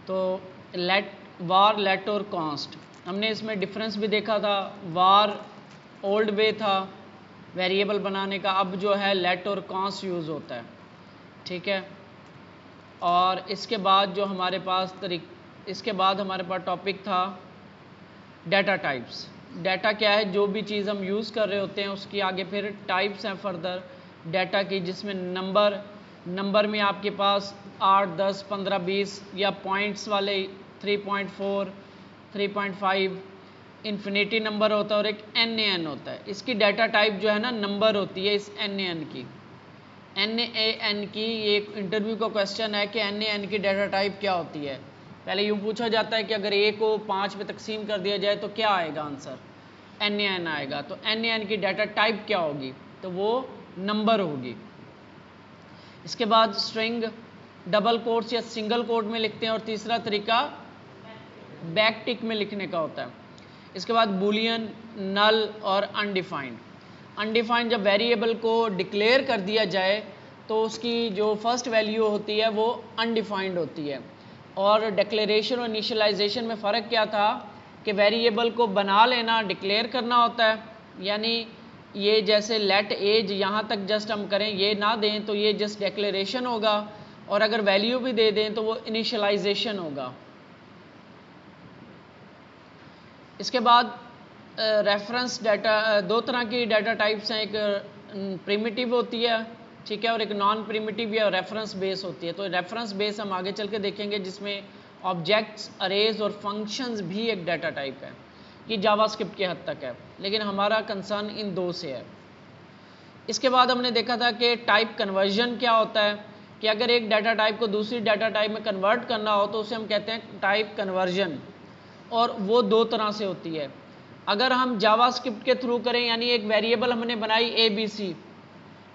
तो लेट, वार, लेट और कॉन्स्ट, हमने इसमें डिफरेंस भी देखा था। वार ओल्ड वे था वेरिएबल बनाने का, अब जो है लेट और कॉन्स्ट यूज़ होता है, ठीक है। और इसके बाद जो हमारे पास इसके बाद हमारे पास टॉपिक था डाटा टाइप्स। डाटा क्या है, जो भी चीज़ हम यूज़ कर रहे होते हैं उसकी आगे फिर टाइप्स हैं फर्दर डाटा की, जिसमें नंबर में आपके पास 8, 10, 15, 20 या पॉइंट्स वाले 3.4, 3.5 इन्फिनिटी नंबर होता है और एक NaN होता है। इसकी डाटा टाइप जो है ना नंबर होती है इस NaN की। NaN की, ये एक इंटरव्यू का क्वेश्चन है कि NaN की डाटा टाइप क्या होती है। पहले यूँ पूछा जाता है कि अगर A को 5 में तकसीम कर दिया जाए तो क्या आएगा आंसर, NaN आएगा। तो NaN की डाटा टाइप क्या होगी, तो वो नंबर होगी। इसके बाद स्ट्रिंग डबल कोट्स या सिंगल कोट में लिखते हैं और तीसरा तरीका बैक टिक में लिखने का होता है। इसके बाद बूलियन, नल और अनडिफाइंड। अनडिफाइंड जब वेरिएबल को डिक्लेयर कर दिया जाए तो उसकी जो फर्स्ट वैल्यू होती है वो अनडिफाइंड होती है। और डिक्लेरेशन और इनिशियलाइजेशन में फ़र्क क्या था कि वेरिएबल को बना लेना डिक्लेयर करना होता है, यानी ये जैसे लेट एज यहाँ तक जस्ट हम करें, ये ना दें तो ये जस्ट डिक्लेरेशन होगा, और अगर वैल्यू भी दे दें तो वो इनिशियलाइजेशन होगा। इसके बाद रेफरेंस डाटा, दो तरह की डाटा टाइप्स हैं, एक प्रिमिटिव होती है, ठीक है, और एक नॉन प्रिमिटिव या रेफरेंस बेस होती है। तो रेफरेंस बेस हम आगे चल के देखेंगे, जिसमें ऑब्जेक्ट्स, अरेज और फंक्शंस भी एक डाटा टाइप है। ये जावास्क्रिप्ट की हद तक है, लेकिन हमारा कंसर्न इन दो से है। इसके बाद हमने देखा था कि टाइप कन्वर्जन क्या होता है, कि अगर एक डाटा टाइप को दूसरी डाटा टाइप में कन्वर्ट करना हो तो उसे हम कहते हैं टाइप कन्वर्जन, और वो दो तरह से होती है। अगर हम जावास्क्रिप्ट के थ्रू करें, यानी एक वेरिएबल हमने बनाई ABC,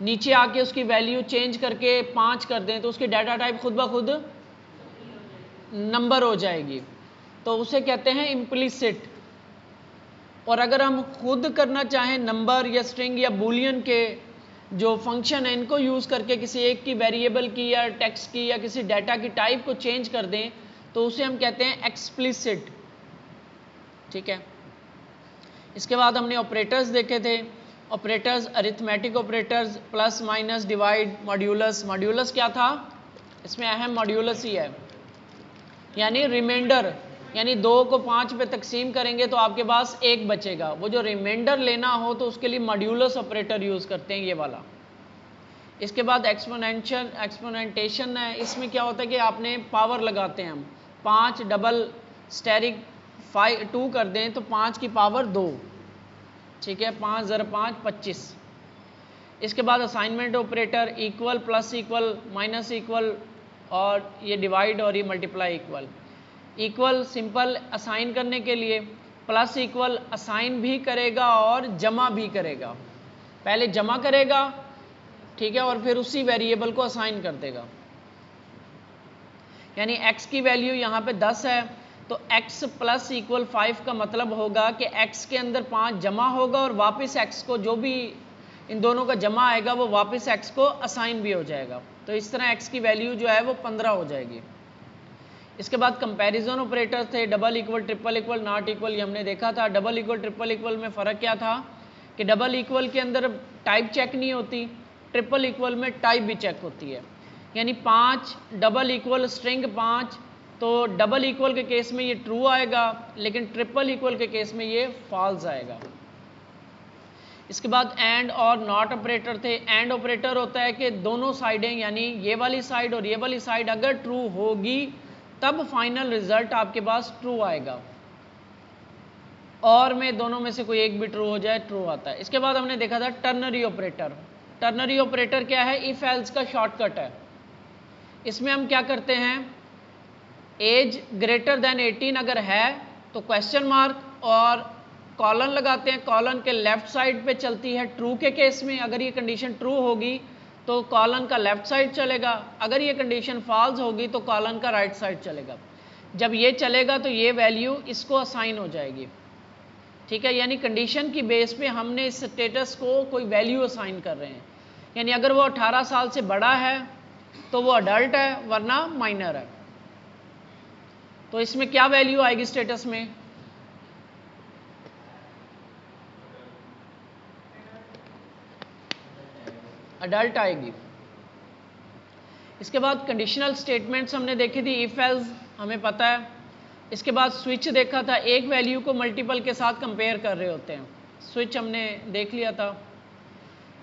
नीचे आके उसकी वैल्यू चेंज करके 5 कर दें तो उसकी डाटा टाइप खुद ब खुद नंबर हो जाएगी, तो उसे कहते हैं इम्प्लिसिट। और अगर हम खुद करना चाहें नंबर या स्ट्रिंग या बूलियन के जो फंक्शन है इनको यूज़ करके किसी एक की वेरिएबल की या टेक्स्ट की या किसी डाटा की टाइप को चेंज कर दें तो उसे हम कहते हैं एक्सप्लिसिट, ठीक है। इसके बाद हमने ऑपरेटर्स देखे थे। Operators, arithmetic operators, plus, minus, divide, modulus. Modulus क्या था, इसमें अहम मॉड्यूलस ही है, यानी रिमाइंडर, यानी 2 को 5 पे तकसीम करेंगे तो आपके पास 1 बचेगा। वो जो रिमाइंडर लेना हो तो उसके लिए मॉड्यूलस ऑपरेटर यूज़ करते हैं, ये वाला। इसके बाद एक्सपोनेंटेशन है। इसमें क्या होता है कि आपने पावर लगाते हैं हम, 5 डबल स्टेरिक 2 कर दें तो 5 की पावर 2, ठीक है, 5 ज़र 5 25। इसके बाद assignment operator, equal, plus equal, minus equal, और ये डिवाइड और ये multiply equal. Equal simple assign करने के लिए, प्लस इक्वल असाइन भी करेगा और जमा भी करेगा। पहले जमा करेगा, ठीक है, और फिर उसी वेरिएबल को असाइन कर देगा। यानी x की वैल्यू यहाँ पे 10 है तो x प्लस इक्वल 5 का मतलब होगा कि x के अंदर 5 जमा होगा और वापस x को जो भी इन दोनों का जमा आएगा वो वापस x को असाइन भी हो जाएगा। तो इस तरह x की वैल्यू जो है वो 15 हो जाएगी। इसके बाद कंपैरिजन ऑपरेटर थे, double equal, triple equal, not equal, ये हमने देखा था। डबल इक्वल, ट्रिपल इक्वल में फ़र्क क्या था कि डबल इक्वल के अंदर टाइप चेक नहीं होती, ट्रिपल इक्वल में टाइप भी चेक होती है। यानी 5 डबल इक्वल स्ट्रिंग 5, तो डबल इक्वल के केस में ये ट्रू आएगा, लेकिन ट्रिपल इक्वल के केस में ये फॉल्स आएगा। इसके बाद एंड और नॉट ऑपरेटर थे। एंड ऑपरेटर होता है कि दोनों साइडें, यानी ये वाली साइड और ये वाली साइड अगर ट्रू होगी तब फाइनल रिजल्ट आपके पास ट्रू आएगा, और में दोनों में से कोई एक भी ट्रू हो जाए ट्रू आता है। इसके बाद हमने देखा था टर्नरी ऑपरेटर। टर्नरी ऑपरेटर क्या है, इफ एल्स का शॉर्टकट है। इसमें हम क्या करते हैं, एज ग्रेटर देन 18 अगर है तो क्वेश्चन मार्क और कॉलन लगाते हैं। कॉलन के लेफ्ट साइड पे चलती है ट्रू के केस में, अगर ये कंडीशन ट्रू होगी तो कॉलन का लेफ्ट साइड चलेगा, अगर ये कंडीशन फॉल्स होगी तो कॉलन का राइट साइड चलेगा। जब ये चलेगा तो ये वैल्यू इसको असाइन हो जाएगी, ठीक है, यानी कंडीशन की बेस पे हमने इस स्टेटस को कोई वैल्यू असाइन कर रहे हैं। यानी अगर वो 18 साल से बड़ा है तो वो अडल्ट है, वरना माइनर है। तो इसमें क्या वैल्यू आएगी स्टेटस में? अडल्ट आएगी। इसके बाद कंडीशनल स्टेटमेंट्स हमने देखी थी, इफ एल्स हमें पता है। इसके बाद स्विच देखा था, एक वैल्यू को मल्टीपल के साथ कंपेयर कर रहे होते हैं, स्विच हमने देख लिया था।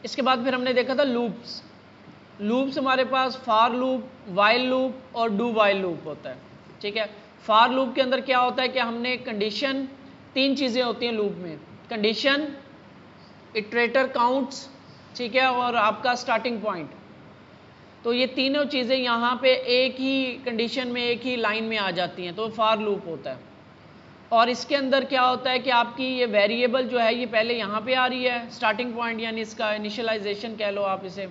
इसके बाद फिर हमने देखा था लूप्स। लूप्स हमारे पास फॉर लूप, वाइल लूप और डू वाइल लूप होता है, ठीक है। फॉर लूप के अंदर क्या होता है कि हमने कंडीशन, तीन चीज़ें होती हैं लूप में, कंडीशन, इटरेटर काउंट्स, ठीक है, और आपका स्टार्टिंग पॉइंट। तो ये तीनों चीज़ें यहाँ पे एक ही कंडीशन में, एक ही लाइन में आ जाती हैं, तो फॉर लूप होता है। और इसके अंदर क्या होता है कि आपकी ये वेरिएबल जो है ये पहले यहाँ पे आ रही है, स्टार्टिंग पॉइंट यानी इसका इनिशियलाइजेशन कह लो आप इसे।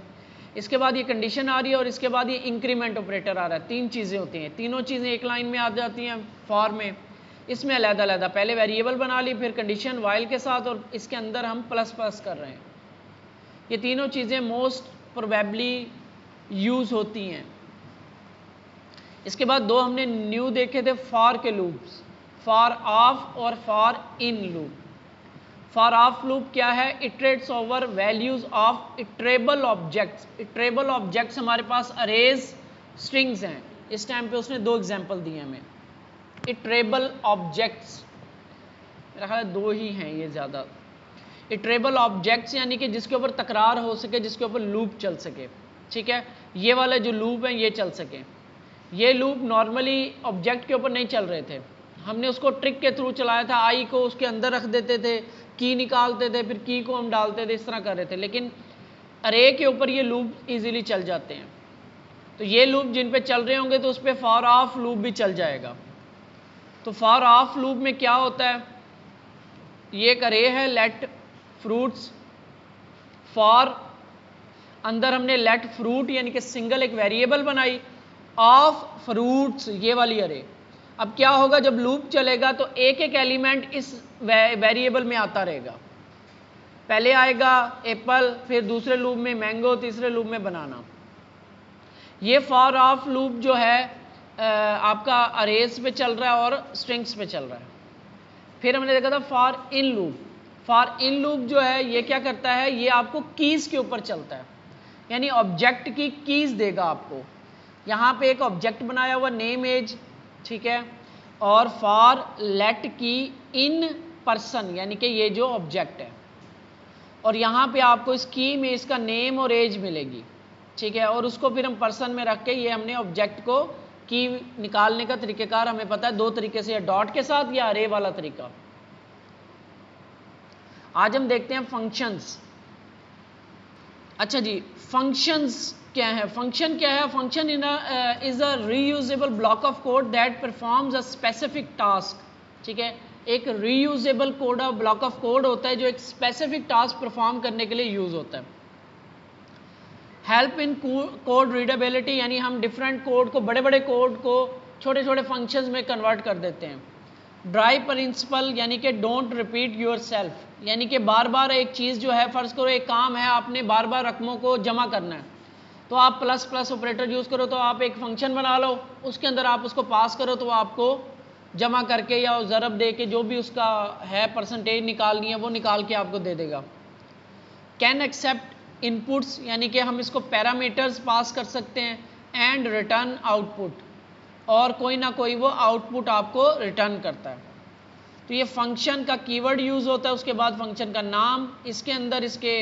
इसके बाद ये कंडीशन आ रही है और इसके बाद ये इंक्रीमेंट ऑपरेटर आ रहा है। तीन चीज़ें होती हैं, तीनों चीज़ें एक लाइन में आ जाती हैं फॉर में। इसमें अलग-अलग, पहले वेरिएबल बना ली, फिर कंडीशन वाइल के साथ, और इसके अंदर हम प्लस प्लस कर रहे हैं। ये तीनों चीज़ें मोस्ट प्रोबेबली यूज़ होती हैं। इसके बाद दो हमने न्यू देखे थे फॉर के लूप्स, फॉर ऑफ और for in loop. For of loop क्या है? Iterates over values of iterable objects. Iterable objects हमारे पास अरेज स्ट्रिंग्स हैं। इस टाइम पे उसने दो एग्जांपल दिए हमें इटरेबल ऑब्जेक्ट्स, मेरा ख्याल है दो ही हैं ये ज़्यादा। इटरेबल ऑब्जेक्ट्स यानी कि जिसके ऊपर तकरार हो सके, जिसके ऊपर लूप चल सके, ठीक है। ये वाले जो लूप हैं ये चल सके। ये लूप नॉर्मली ऑब्जेक्ट के ऊपर नहीं चल रहे थे, हमने उसको ट्रिक के थ्रू चलाया था। आई को उसके अंदर रख देते थे, की निकालते थे, फिर की को हम डालते थे, इस तरह कर रहे थे। लेकिन अरे के ऊपर ये लूप इजीली चल जाते हैं। तो ये लूप जिन पे चल रहे होंगे तो उस पर फॉर ऑफ लूप भी चल जाएगा। तो फॉर ऑफ लूप में क्या होता है, ये एक अरे है लेट फ्रूट्स, फॉर अंदर हमने लेट फ्रूट यानी कि सिंगल एक वेरिएबल बनाई, ऑफ फ्रूट्स ये वाली अरे। अब क्या होगा, जब लूप चलेगा तो एक एक एलिमेंट इस वेरिएबल में आता रहेगा। पहले आएगा एप्पल, फिर दूसरे लूप में मैंगो, तीसरे लूप में बनाना। ये फॉर ऑफ लूप जो है आपका अरेज पे चल रहा है और स्ट्रिंग्स पे चल रहा है। फिर हमने देखा था for in loop. For in loop जो है ये क्या करता है, ये आपको कीज के ऊपर चलता है, यानी ऑब्जेक्ट की कीज देगा आपको। यहाँ पे एक ऑब्जेक्ट बनाया हुआ नेम एज, ठीक है, और फॉर लेट की इन पर्सन यानी कि ये जो ऑब्जेक्ट है, और यहाँ पे आपको इस की में इसका नेम और एज मिलेगी, ठीक है। और उसको फिर हम पर्सन में रख के ये हमने ऑब्जेक्ट को की निकालने का तरीकेकार हमें पता है दो तरीके से, या डॉट के साथ या अरे वाला तरीका। आज हम देखते हैं फंक्शंस। अच्छा जी, फंक्शंस क्या है? फंक्शन क्या है? Function is a reusable block of code that performs a specific task, ठीक है। एक reusable code block of code होता है जो एक स्पेसिफिक टास्क परफॉर्म करने के लिए यूज होता है। हेल्प इन कोड रीडेबिलिटी, यानी हम डिफरेंट कोड को, बड़े बड़े कोड को छोटे छोटे फंक्शंस में कन्वर्ट कर देते हैं। ड्राइव प्रिंसिपल यानी कि डोंट रिपीट योर सेल्फ, यानी कि बार बार एक चीज़ जो है, फ़र्ज़ करो एक काम है, आपने बार बार रकमों को जमा करना है, तो आप प्लस प्लस ऑपरेटर यूज़ करो, तो आप एक फंक्शन बना लो, उसके अंदर आप उसको पास करो, तो आपको जमा करके या ज़रब दे के जो भी उसका है परसेंटेज निकालनी है वो निकाल के आपको दे देगा। कैन एक्सेप्ट इनपुट्स, यानी कि हम इसको पैरामीटर्स पास कर सकते हैं, एंड रिटर्न आउटपुट, और कोई ना कोई वो आउटपुट आपको रिटर्न करता है। तो ये फंक्शन का कीवर्ड यूज़ होता है, उसके बाद फंक्शन का नाम, इसके अंदर इसके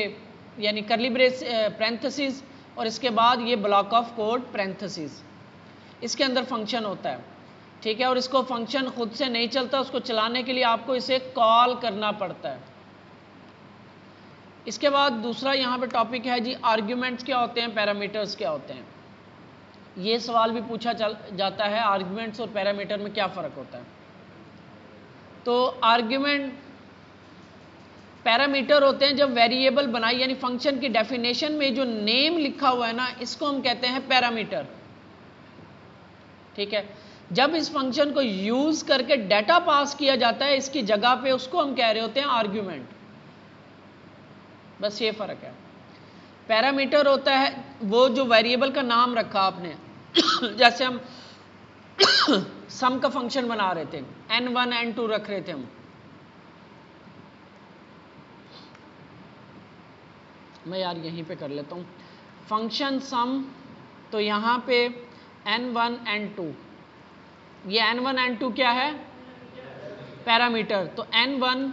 यानी कर्ली ब्रेस पैरेंथेसिस, और इसके बाद ये ब्लॉक ऑफ कोड पैरेंथेसिस, इसके अंदर फंक्शन होता है, ठीक है। और इसको फंक्शन खुद से नहीं चलता, उसको चलाने के लिए आपको इसे कॉल करना पड़ता है। इसके बाद दूसरा यहाँ पे टॉपिक है जी, आर्ग्यूमेंट्स क्या होते हैं, पैरामीटर्स क्या होते हैं। ये सवाल भी पूछा जाता है, आर्ग्यूमेंट्स और पैरामीटर में क्या फ़र्क होता है। तो आर्ग्यूमेंट, पैरामीटर होते हैं जब वेरिएबल बनाई, यानी फंक्शन की डेफिनेशन में जो नेम लिखा हुआ है ना, इसको हम कहते हैं पैरामीटर, ठीक है। जब इस फंक्शन को यूज करके डाटा पास किया जाता है इसकी जगह पे, उसको हम कह रहे होते हैं आर्ग्यूमेंट। बस ये फर्क है। पैरामीटर होता है वो जो वेरिएबल का नाम रखा आपने जैसे हम सम का फंक्शन बना रहे थे, n1 n2 रख रहे थे हम। मैं यार यहीं पे कर लेता हूँ फंक्शन सम, तो यहाँ पे n1 n2, ये n1 n2 क्या है? पैरामीटर। तो n1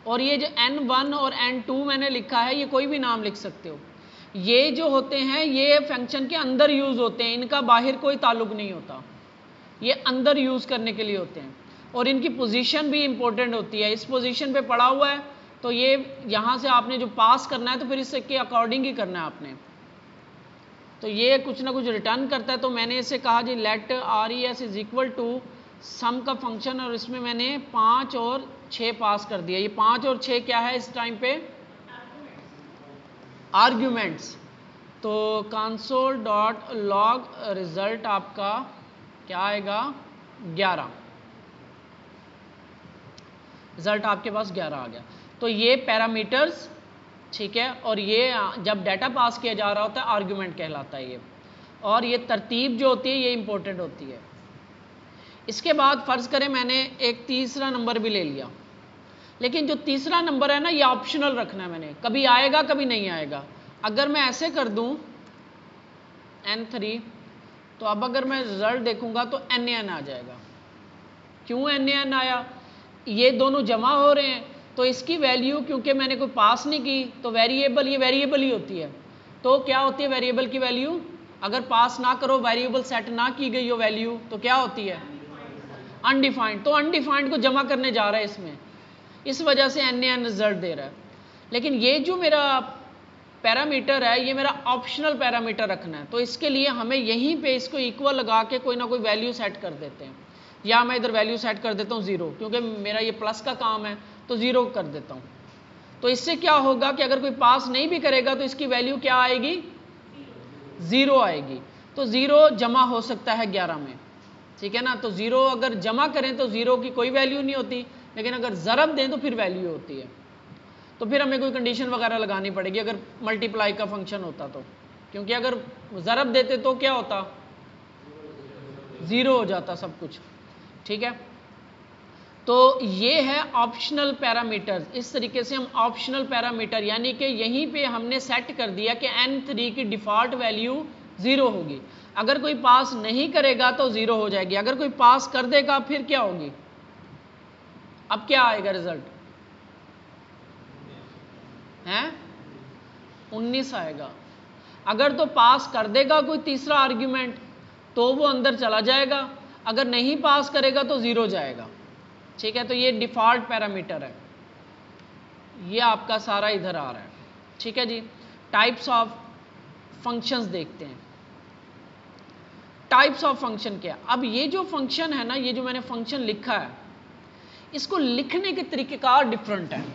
और ये जो n1 और n2 मैंने लिखा है, ये कोई भी नाम लिख सकते हो। ये जो होते हैं ये फंक्शन के अंदर यूज होते हैं, इनका बाहर कोई ताल्लुक नहीं होता, ये अंदर यूज करने के लिए होते हैं। और इनकी पोजीशन भी इंपॉर्टेंट होती है, इस पोजीशन पे पड़ा हुआ है तो ये यहाँ से आपने जो पास करना है तो फिर इसके अकॉर्डिंग ही करना है आपने। तो ये कुछ ना कुछ रिटर्न करता है, तो मैंने इसे कहा जी let res is equal to sum का फंक्शन, और इसमें मैंने 5 और 6 पास कर दिया। ये 5 और 6 क्या है इस टाइम पे? आर्ग्यूमेंट्स। तो कंसोल डॉट लॉग रिजल्ट आपका क्या आएगा? 11। रिजल्ट आपके पास 11 आ गया। तो ये पैरामीटर्स, ठीक है, और ये जब डाटा पास किया जा रहा होता है आर्ग्यूमेंट कहलाता है ये। और ये तरतीब जो होती है ये इंपॉर्टेंट होती है। इसके बाद फर्ज करें मैंने एक तीसरा नंबर भी ले लिया, लेकिन जो तीसरा नंबर है ना ये ऑप्शनल रखना है मैंने, कभी आएगा कभी नहीं आएगा। अगर मैं ऐसे कर दूं n3, तो अब अगर मैं रिजल्ट देखूंगा तो nan आ जाएगा। क्यों nan आया? ये दोनों जमा हो रहे हैं, तो इसकी वैल्यू क्योंकि मैंने कोई पास नहीं की तो वेरिएबल, ये वेरिएबल ही होती है। तो क्या होती है वेरिएबल की वैल्यू? अगर पास ना करो, वेरिएबल सेट ना की गई हो वैल्यू, तो क्या होती है? अनडिफाइंड। तो अनडिफाइंड को जमा करने जा रहा है इसमें, इस वजह से nan रिजल्ट दे रहा है। लेकिन ये जो मेरा पैरामीटर है ये मेरा ऑप्शनल पैरामीटर रखना है, तो इसके लिए हमें यहीं पे इसको इक्वल लगा के कोई ना कोई वैल्यू सेट कर देते हैं। या मैं इधर वैल्यू सेट कर देता हूँ 0, क्योंकि मेरा ये प्लस का काम है तो 0 कर देता हूँ। तो इससे क्या होगा कि अगर कोई पास नहीं भी करेगा तो इसकी वैल्यू क्या आएगी? 0 आएगी। तो 0 जमा हो सकता है 11 में, ठीक है ना। तो 0 अगर जमा करें तो 0 की कोई वैल्यू नहीं होती, लेकिन अगर ज़रब दें तो फिर वैल्यू होती है। तो फिर हमें कोई कंडीशन वगैरह लगानी पड़ेगी अगर मल्टीप्लाई का फंक्शन होता तो, क्योंकि अगर ज़रब देते तो क्या होता? 0 हो जाता सब कुछ, ठीक है। तो ये है ऑप्शनल पैरामीटर। इस तरीके से हम ऑप्शनल पैरामीटर, यानी कि यहीं पे हमने सेट कर दिया कि n3 की डिफ़ॉल्ट वैल्यू 0 होगी। अगर कोई पास नहीं करेगा तो 0 हो जाएगी, अगर कोई पास कर देगा फिर क्या होगी? अब क्या आएगा रिजल्ट? हैं? 19 आएगा। अगर तो पास कर देगा कोई तीसरा आर्ग्यूमेंट तो वो अंदर चला जाएगा, अगर नहीं पास करेगा तो 0 जाएगा, ठीक है। तो ये डिफ़ॉल्ट पैरामीटर है, ये आपका सारा इधर आ रहा है, ठीक है जी। टाइप्स ऑफ फंक्शंस देखते हैं। टाइप्स ऑफ फंक्शन क्या? अब ये जो फंक्शन है ना, ये जो मैंने फंक्शन लिखा है, इसको लिखने के तरीक़ेकार डिफरेंट है,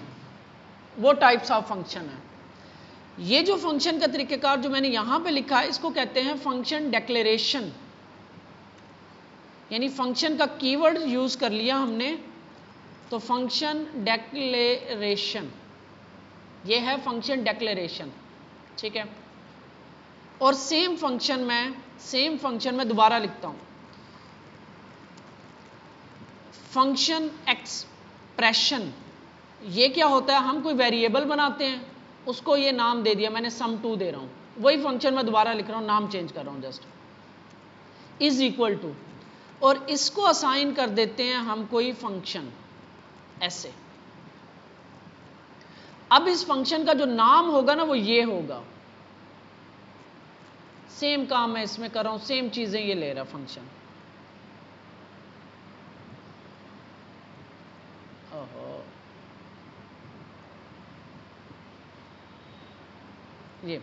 वो टाइप्स ऑफ फंक्शन है। ये जो फंक्शन का तरीक़ेकार जो मैंने यहां पे लिखा है, इसको कहते हैं फंक्शन डिक्लेरेशन, यानी फंक्शन का कीवर्ड यूज कर लिया हमने, तो फंक्शन डिक्लेरेशन, ये है फंक्शन डिक्लेरेशन, ठीक है। और सेम फंक्शन में दोबारा लिखता हूं, फंक्शन एक्सप्रेशन। ये क्या होता है? हम कोई वेरिएबल बनाते हैं, उसको ये नाम दे दिया मैंने, sum2 दे रहा हूं, वही फंक्शन में दोबारा लिख रहा हूं, नाम चेंज कर रहा हूं जस्ट, इज इक्वल टू, और इसको असाइन कर देते हैं हम कोई फंक्शन ऐसे। अब इस फंक्शन का जो नाम होगा ना वो ये होगा। सेम काम मैं इसमें कर रहा हूं, सेम चीजें ये ले रहा फंक्शन। ओहो, ये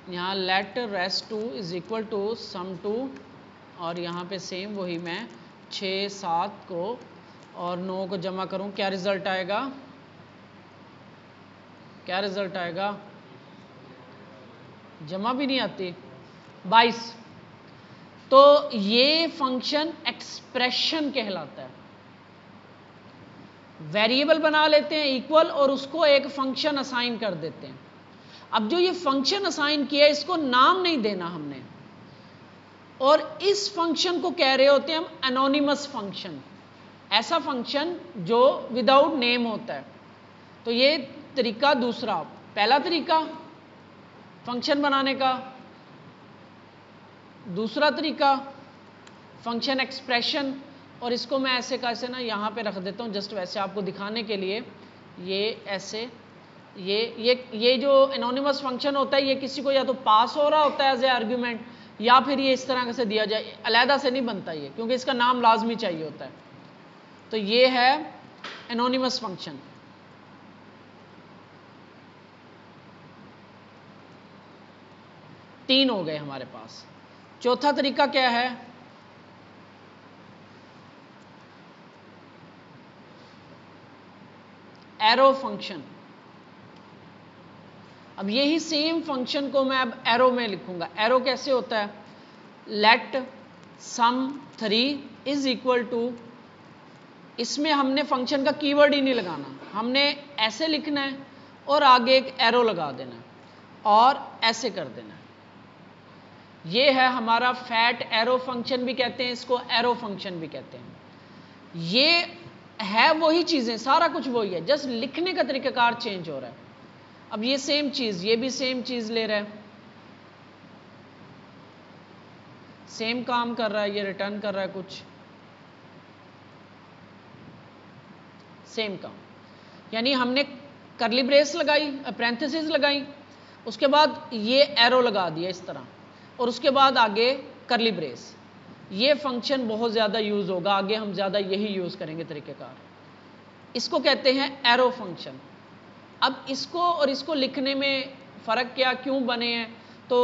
यहाँ late res2 is equal to sum2, और यहाँ पे सेम वही मैं 6, 7 को और 9 को जमा करूँ, क्या रिजल्ट आएगा? क्या रिजल्ट आएगा? जमा भी नहीं आती, 22। तो ये फंक्शन एक्सप्रेशन कहलाता है। वेरिएबल बना लेते हैं इक्वल और उसको एक फंक्शन असाइन कर देते हैं। अब जो ये फंक्शन असाइन किया है इसको नाम नहीं देना हमने, और इस फंक्शन को कह रहे होते हैं हम एनोनिमस फंक्शन, ऐसा फंक्शन जो विदाउट नेम होता है। तो ये तरीका दूसरा। पहला तरीका फंक्शन बनाने का, दूसरा तरीका फंक्शन एक्सप्रेशन, और इसको मैं ऐसे कैसे ना यहाँ पे रख देता हूँ जस्ट वैसे आपको दिखाने के लिए। ये ऐसे ये जो एनोनिमस फंक्शन होता है ये किसी को या तो पास हो रहा होता है एज ए आर्ग्यूमेंट, या फिर ये इस तरह से दिया जाए, अलहदा से नहीं बनता ये, क्योंकि इसका नाम लाजमी चाहिए होता है। तो ये है एनोनिमस फंक्शन। तीन हो गए हमारे पास। चौथा तरीका क्या है? Arrow function. अब यही सेम फंक्शन को मैं अब एरो में लिखूंगा। एरो कैसे होता है? Let sum 3 is equal to, इसमें हमने फंक्शन का कीवर्ड ही नहीं लगाना, हमने ऐसे लिखना है और आगे एक एरो लगा देना है और ऐसे कर देना है। ये है हमारा फैट एरो फंक्शन भी कहते हैं इसको, एरो फंक्शन भी कहते हैं। ये है वही चीजें, सारा कुछ वही है, जस्ट लिखने का तरीकाकार चेंज हो रहा है। अब ये सेम चीज, ये भी सेम चीज ले रहा है, सेम काम कर रहा है, ये रिटर्न कर रहा है कुछ सेम काम। यानी हमने करली ब्रेस लगाई, पैरेंथेसिस लगाई, उसके बाद ये एरो लगा दिया इस तरह, और उसके बाद आगे करली ब्रेस। ये फंक्शन बहुत ज़्यादा यूज़ होगा, आगे हम ज़्यादा यही यूज़ करेंगे तरीक़ेकार। इसको कहते हैं एरो फंक्शन। अब इसको और इसको लिखने में फ़र्क क्या, क्यों बने हैं? तो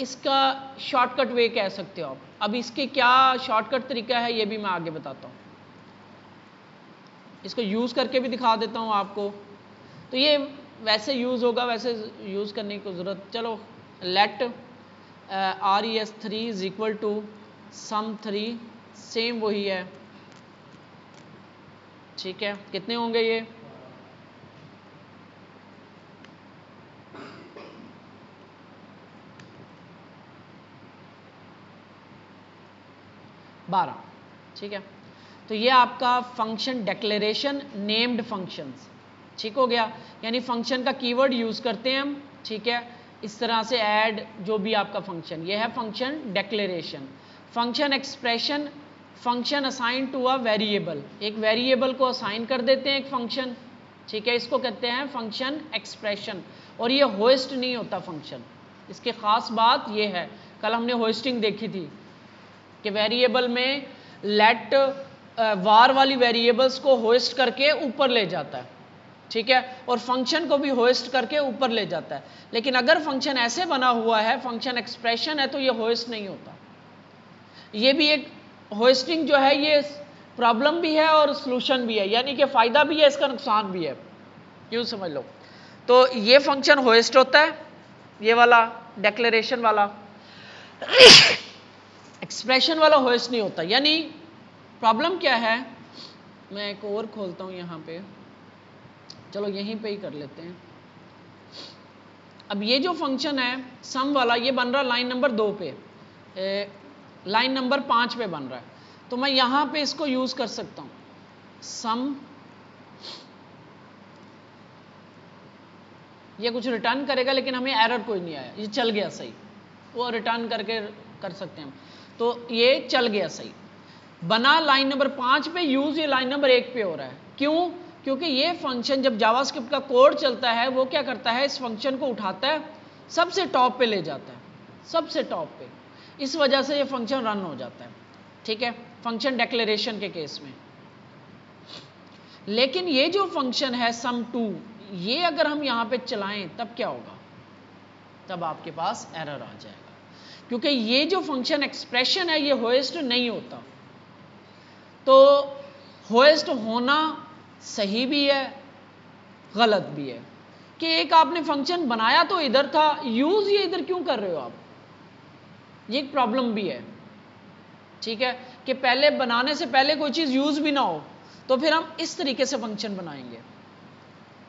इसका शॉर्टकट वे कह सकते हो आप। अब इसके क्या शॉर्टकट तरीका है ये भी मैं आगे बताता हूँ, इसको यूज़ करके भी दिखा देता हूँ आपको। तो ये वैसे यूज़ होगा, वैसे यूज़ करने की ज़रूरत। चलो, let res3 is equal to sum 3, same वही है, ठीक है। कितने होंगे ये? बारह, ठीक है। तो ये आपका फंक्शन डिक्लेरेशन नेम्ड फंक्शंस, ठीक हो गया। यानी फंक्शन का कीवर्ड यूज़ करते हैं हम, ठीक है, इस तरह से ऐड जो भी आपका फंक्शन, ये है function declaration. Function expression, function assign to a variable, एक वेरिएबल को असाइन कर देते हैं एक फंक्शन, ठीक है, इसको कहते हैं फंक्शन एक्सप्रेशन। और ये होस्ट नहीं होता फंक्शन, इसकी ख़ास बात ये है, कल हमने होस्टिंग देखी थी कि वेरिएबल में लेट वार वाली वेरिएबल्स को होस्ट करके ऊपर ले जाता है, ठीक है, और फंक्शन को भी होस्ट करके ऊपर ले जाता है। लेकिन अगर फंक्शन ऐसे बना हुआ है, फंक्शन एक्सप्रेशन है, तो ये होस्ट नहीं होता। ये भी एक होस्टिंग जो है ये प्रॉब्लम भी है और सॉल्यूशन भी है, यानी कि फ़ायदा भी है, इसका नुकसान भी है, यूँ समझ लो। तो ये फंक्शन होस्ट होता है, ये वाला डिक्लेरेशन वाला। एक्सप्रेशन वाला होस्ट नहीं होता। यानी प्रॉब्लम क्या है, मैं एक और खोलता हूँ यहाँ पे, चलो यहीं पे ही कर लेते हैं। अब ये जो फंक्शन है सम वाला, ये बन रहा लाइन नंबर 2 पे, लाइन नंबर 5 पे बन रहा है। तो मैं यहाँ पे इसको यूज़ कर सकता हूँ, सम, ये कुछ रिटर्न करेगा लेकिन हमें एरर कोई नहीं आया, ये चल गया सही, वो रिटर्न करके कर सकते हैं हम। तो ये चल गया सही, बना लाइन नंबर 5 पे, यूज़ ये लाइन नंबर 1 पे हो रहा है। क्यों? क्योंकि ये फंक्शन जब जावास्क्रिप्ट का कोड चलता है वो क्या करता है, इस फंक्शन को उठाता है, सबसे टॉप पे ले जाता है, सबसे टॉप पे, इस वजह से ये फंक्शन रन हो जाता है, ठीक है, फंक्शन डिक्लेरेशन के केस में। लेकिन ये जो फंक्शन है sum2, ये अगर हम यहाँ पे चलाएं तब क्या होगा, तब आपके पास एरर आ जाएगा, क्योंकि ये जो फंक्शन एक्सप्रेशन है ये होस्ट नहीं होता। तो होस्ट होना सही भी है, गलत भी है, कि एक आपने फंक्शन बनाया तो इधर था, यूज ये इधर क्यों कर रहे हो आप, ये एक प्रॉब्लम भी है, ठीक है, कि पहले बनाने से पहले कोई चीज यूज भी ना हो तो फिर हम इस तरीके से फंक्शन बनाएंगे,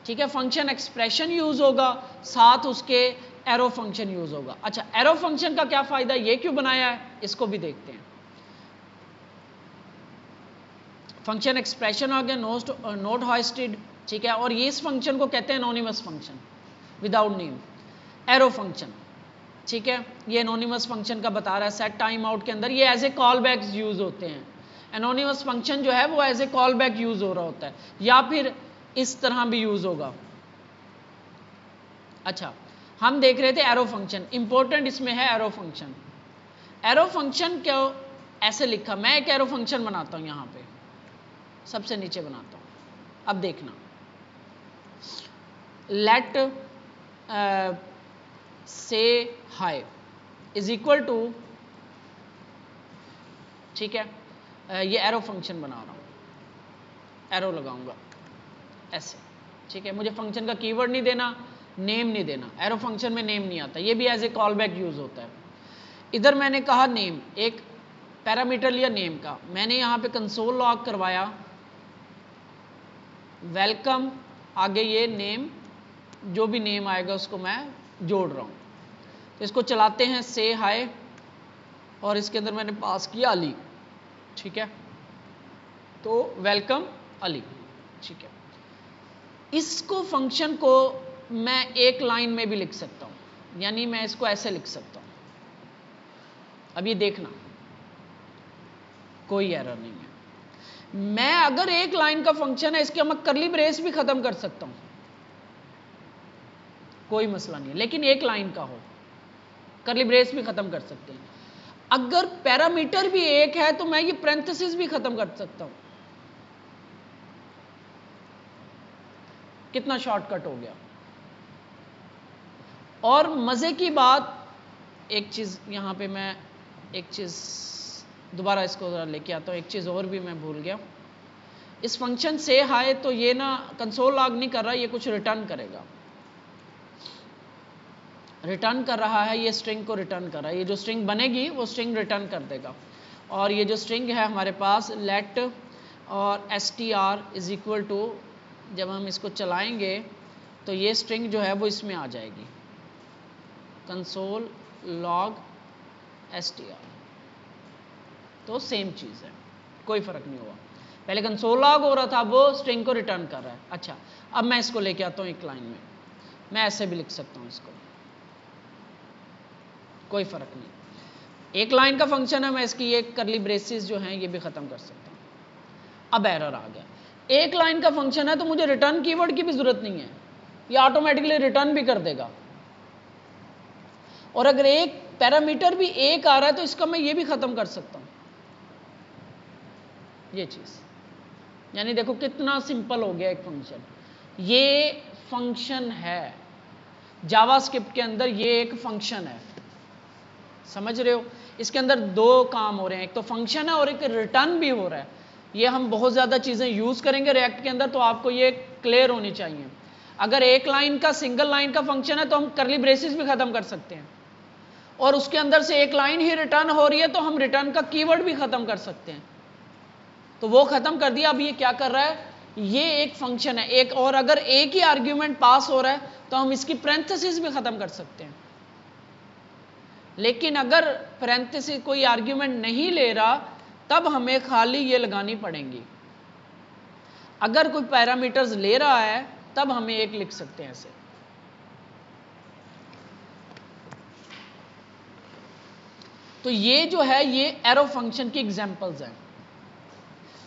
ठीक है, फंक्शन एक्सप्रेशन यूज होगा, साथ उसके एरो फंक्शन यूज होगा। अच्छा, एरो फंक्शन का क्या फायदा, ये क्यों बनाया है, इसको भी देखते हैं। फंक्शन एक्सप्रेशन आ गया, नोट हॉइस्टेड, ठीक है, और ये इस फंक्शन को कहते हैं anonymous function without name, arrow function, ठीक है। ये एनोनिमस फंक्शन का बता रहा है, सेट टाइम आउट के अंदर ये as a callback use होते हैं। एनोनिमस फंक्शन जो है वो as a callback use हो रहा होता है, या फिर इस तरह भी यूज होगा। अच्छा, हम देख रहे थे एरो फंक्शन, इंपॉर्टेंट इसमें है एरो फंक्शन। एरो फंक्शन क्यों ऐसे लिखा, मैं एक एरो फंक्शन बनाता हूं यहां पे, सबसे नीचे बनाता हूं। अब देखना, लेट से हाई इज इक्वल टू, ठीक है, ये एरो फंक्शन बना रहा हूं, एरो लगाऊंगा ऐसे, ठीक है। मुझे फंक्शन का कीवर्ड नहीं देना, नेम नहीं देना, एरो फंक्शन में नेम नहीं आता, ये भी as a callback use होता है। इधर मैंने कहा नेम, एक पैरामीटर लिया नेम का, मैंने यहां पे कंसोल लॉग करवाया, वेलकम, आगे ये नेम, जो भी नेम आएगा उसको मैं जोड़ रहा हूं। तो इसको चलाते हैं, से हाय, और इसके अंदर मैंने पास किया अली, ठीक है, तो वेलकम अली, ठीक है। इसको फंक्शन को मैं एक लाइन में भी लिख सकता हूं, यानी मैं इसको ऐसे लिख सकता हूं। अब ये देखना, कोई एरर नहीं है। मैं अगर एक लाइन का फंक्शन है, इसके मैं करली ब्रेस भी खत्म कर सकता हूं, कोई मसला नहीं है, लेकिन एक लाइन का हो, करली ब्रेस भी खत्म कर सकते हैं। अगर पैरामीटर भी एक है तो मैं ये पैरेंथेसिस भी खत्म कर सकता हूं। कितना शॉर्टकट हो गया। और मजे की बात, एक चीज यहां पे मैं एक चीज दोबारा इसको जरा लेके आता हूं, एक चीज और भी मैं भूल गया। इस फंक्शन से हाय, तो ये ना कंसोल लॉग नहीं कर रहा, ये कुछ रिटर्न करेगा, रिटर्न कर रहा है, ये स्ट्रिंग को रिटर्न कर रहा है, ये जो स्ट्रिंग बनेगी वो स्ट्रिंग रिटर्न कर देगा। और ये जो स्ट्रिंग है हमारे पास, लेट और str इज इक्वल टू, जब हम इसको चलाएंगे तो ये स्ट्रिंग जो है वो इसमें आ जाएगी, कंसोल लॉग str, तो सेम चीज़ है, कोई फर्क नहीं हुआ। पहले कंसोल लॉग हो रहा था, वो स्ट्रिंग को रिटर्न कर रहा है। अच्छा, अब मैं इसको लेके आता हूँ एक लाइन में, मैं ऐसे भी लिख सकता हूँ इसको, कोई फर्क नहीं, एक लाइन का फंक्शन है, मैं इसकी ये करली ब्रेसेस जो हैं ये भी खत्म कर सकता हूँ। अब एरर आ गया, एक लाइन का फंक्शन है तो मुझे रिटर्न कीवर्ड की भी जरूरत नहीं है, ये ऑटोमेटिकली रिटर्न भी कर देगा। और अगर एक पैरामीटर भी एक आ रहा है तो इसका मैं ये भी खत्म कर सकता हूं, ये चीज, यानी देखो कितना सिंपल हो गया एक फंक्शन। ये फंक्शन है जावास्क्रिप्ट के अंदर, ये एक फंक्शन है, समझ रहे हो। इसके अंदर दो काम हो रहे हैं, एक तो फंक्शन है और एक रिटर्न भी हो रहा है। ये हम बहुत ज़्यादा चीज़ें यूज़ करेंगे रिएक्ट के अंदर, तो आपको ये क्लियर होनी चाहिए। अगर एक लाइन का, सिंगल लाइन का फंक्शन है तो हम करली ब्रेसेस भी ख़त्म कर सकते हैं, और उसके अंदर से एक लाइन ही रिटर्न हो रही है तो हम रिटर्न का कीवर्ड भी ख़त्म कर सकते हैं। तो वो ख़त्म कर दिया। अब ये क्या कर रहा है, ये एक फंक्शन है एक, और अगर एक ही आर्ग्यूमेंट पास हो रहा है तो हम इसकी पैरेंथेसिस भी ख़त्म कर सकते हैं। लेकिन अगर पैरेंथेसिस कोई आर्ग्यूमेंट नहीं ले रहा तब हमें खाली ये लगानी पड़ेंगी। अगर कोई पैरामीटर्स ले रहा है तब हमें एक लिख सकते हैं ऐसे। तो ये जो है ये एरो फंक्शन की एग्जांपल्स हैं।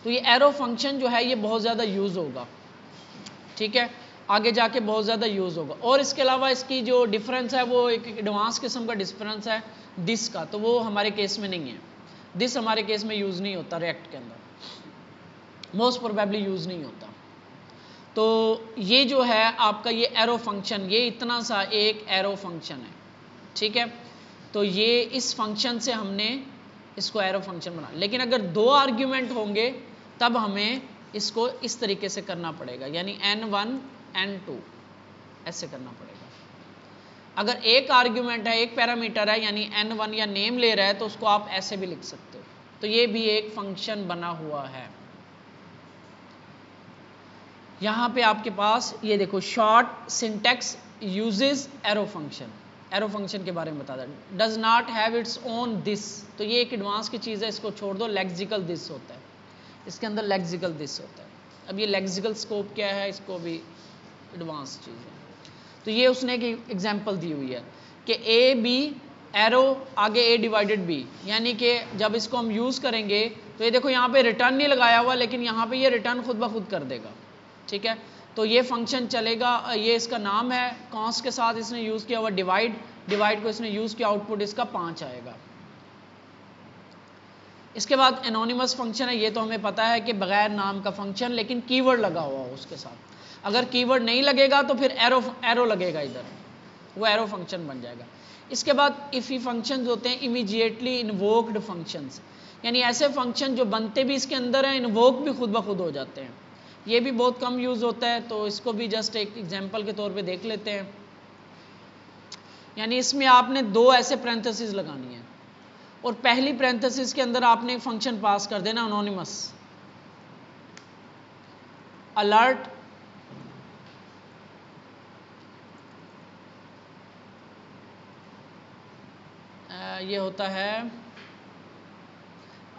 तो ये एरो फंक्शन जो है ये बहुत ज़्यादा यूज़ होगा, ठीक है, आगे जाके बहुत ज़्यादा यूज़ होगा। और इसके अलावा इसकी जो डिफरेंस है वो एक एडवांस किस्म का डिफरेंस है दिस का, तो वो हमारे केस में नहीं है। दिस हमारे केस में यूज़ नहीं होता, रिएक्ट के अंदर मोस्ट प्रोबेबली यूज़ नहीं होता। तो ये जो है आपका ये एरो फंक्शन, ये इतना सा एक एरो फंक्शन है, ठीक है। तो ये इस फंक्शन से हमने इसको एरो फंक्शन बना। लेकिन अगर दो आर्ग्यूमेंट होंगे तब हमें इसको इस तरीके से करना पड़ेगा, यानी n1 n2 ऐसे करना पड़ेगा। अगर एक आर्ग्यूमेंट है, एक पैरामीटर है, यानी n1 या नेम ले रहा है, तो उसको आप ऐसे भी लिख सकते हो। तो ये भी एक फंक्शन बना हुआ है। यहाँ पे आपके पास ये देखो, short syntax uses arrow function, arrow function के बारे में बता दें। Does not have its own this, तो ये एक एडवांस की चीज़ है, इसको छोड़ दो। लेक्सिकल दिस होता है, इसके अंदर लेक्सिकल दिस होता है। अब ये लेक्सिकल स्कोप क्या है, इसको भी एडवांस चीज़ है। तो ये उसने एक एग्जांपल दी हुई है कि ए बी एरो आगे ए डिवाइडेड बी, यानी कि जब इसको हम यूज़ करेंगे तो ये देखो यहाँ पे रिटर्न नहीं लगाया हुआ, लेकिन यहाँ पे ये रिटर्न खुद ब खुद कर देगा, ठीक है। तो ये फंक्शन चलेगा, ये इसका नाम है, कॉन्स के साथ इसने यूज़ किया हुआ डिवाइड, डिवाइड को इसने यूज़ किया, आउटपुट इसका 5 आएगा। इसके बाद एनोनिमस फंक्शन है, ये तो हमें पता है कि बगैर नाम का फंक्शन लेकिन कीवर्ड लगा हुआ हो उसके साथ। अगर कीवर्ड नहीं लगेगा तो फिर एरो लगेगा इधर, वो एरो फंक्शन बन जाएगा। इसके बाद इफ़ी फंक्शंस होते हैं इमीडिएटली इन्वोक्ड फंक्शंस, यानी ऐसे फंक्शन जो बनते भी इसके अंदर हैं, इन्वोक भी खुद ब खुद हो जाते हैं। ये भी बहुत कम यूज़ होता है, तो इसको भी जस्ट एक एग्जांपल के तौर पे देख लेते हैं। यानी इसमें आपने 2 ऐसे पैरेंथेसिस लगानी है, और पहली पैरेंथेसिस के अंदर आपने एक फंक्शन पास कर देना अनोनिमस, अलर्ट ये होता है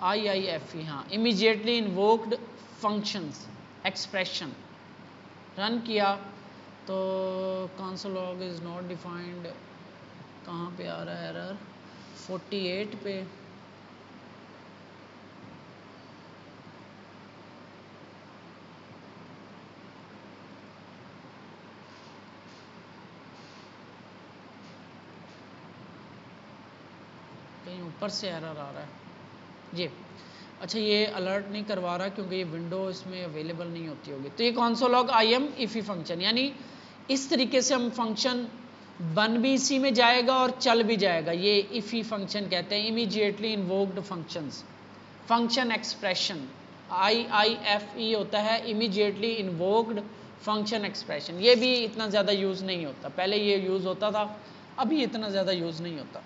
IIFE, हाँ, immediately invoked functions expression. Run किया तो console log is not defined, कहाँ पे आ रहा है एरर, 48 पे। कहीं ऊपर से एरर आ रहा है ये। अच्छा, ये अलर्ट नहीं करवा रहा क्योंकि ये विंडो इसमें अवेलेबल नहीं होती होगी। तो ये कंसोल लॉग IM इफ़ी फंक्शन, यानी इस तरीके से हम फंक्शन बन भी इसी में जाएगा और चल भी जाएगा। ये इफ़ी फंक्शन कहते हैं, immediately invoked functions, function expression. IIFE होता है इमीडिएटली इन्वोक्ड फंक्शन एक्सप्रेशन। ये भी इतना ज़्यादा यूज़ नहीं होता, पहले ये यूज़ होता था, अभी इतना ज़्यादा यूज़ नहीं होता।